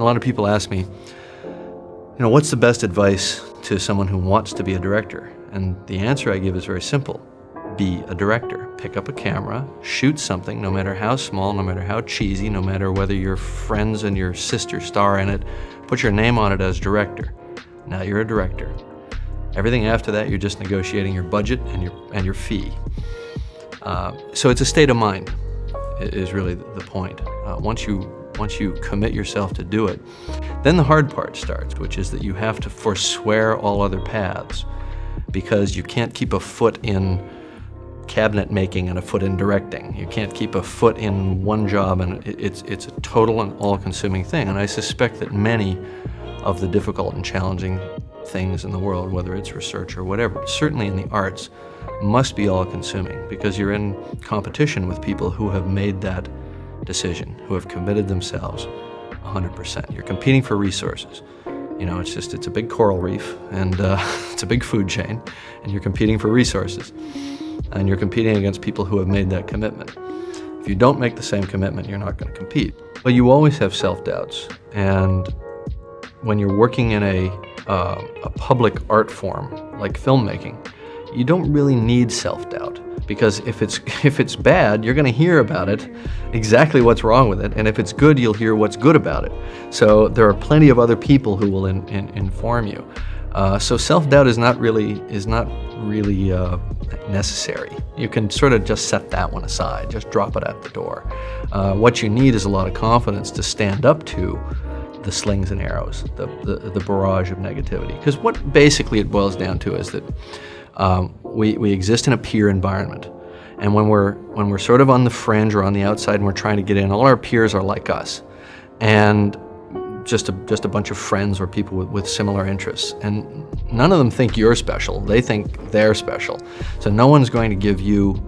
A lot of people ask me, what's the best advice to someone who wants to be a director? And the answer I give is very simple. Be a director. Pick up a camera, shoot something, no matter how small, no matter how cheesy, no matter whether your friends and your sister star in it, put your name on it as director. Now you're a director. Everything after that, you're just negotiating your budget and your fee. So it's a state of mind, is really the point. Once you commit yourself to do it, then the hard part starts, which is that you have to forswear all other paths, because you can't keep a foot in cabinet making and a foot in directing. You can't keep a foot in one job, and it's a total and all-consuming thing. And I suspect that many of the difficult and challenging things in the world, whether it's research or whatever, certainly in the arts, must be all-consuming, because you're in competition with people who have made that decision, who have committed themselves 100%. You're competing for resources. It's a big coral reef, and it's a big food chain, and you're competing for resources. And you're competing against people who have made that commitment. If you don't make the same commitment, you're not going to compete. But you always have self-doubts, and when you're working in a public art form like filmmaking, you don't really need self-doubt, because if it's bad, you're going to hear about it, exactly what's wrong with it, and if it's good, you'll hear what's good about it. So there are plenty of other people who will inform you. So self-doubt is not really necessary. You can sort of just set that one aside, just drop it at the door. What you need is a lot of confidence to stand up to the slings and arrows, the barrage of negativity. Because what basically it boils down to is that we exist in a peer environment, and when we're sort of on the fringe or on the outside and we're trying to get in, all our peers are like us, and just a bunch of friends or people with similar interests, and none of them think you're special. They think they're special. So no one's going to give you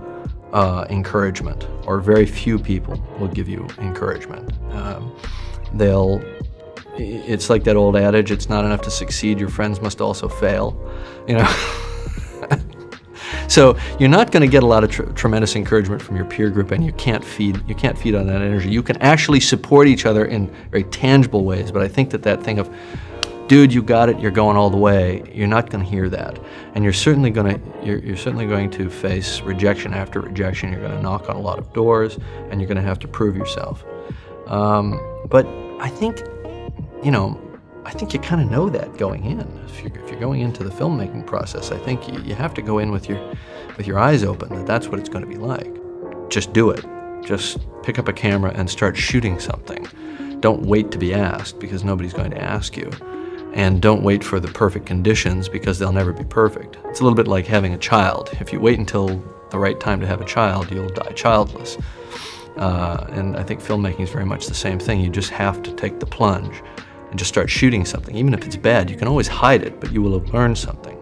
encouragement, or very few people will give you encouragement. It's like that old adage, it's not enough to succeed, your friends must also fail. So you're not going to get a lot of tremendous encouragement from your peer group, and you can't feed on that energy. You can actually support each other in very tangible ways, but I think that thing of, dude, you got it, you're going all the way, you're not going to hear that, and you're certainly going to face rejection after rejection. You're going to knock on a lot of doors, and you're going to have to prove yourself. But I think you kind of know that going in. If you're going into the filmmaking process, I think you have to go in with your eyes open, that's what it's going to be like. Just do it. Just pick up a camera and start shooting something. Don't wait to be asked, because nobody's going to ask you. And don't wait for the perfect conditions, because they'll never be perfect. It's a little bit like having a child. If you wait until the right time to have a child, you'll die childless. And I think filmmaking is very much the same thing. You just have to take the plunge and just start shooting something. Even if it's bad, you can always hide it, but you will have learned something.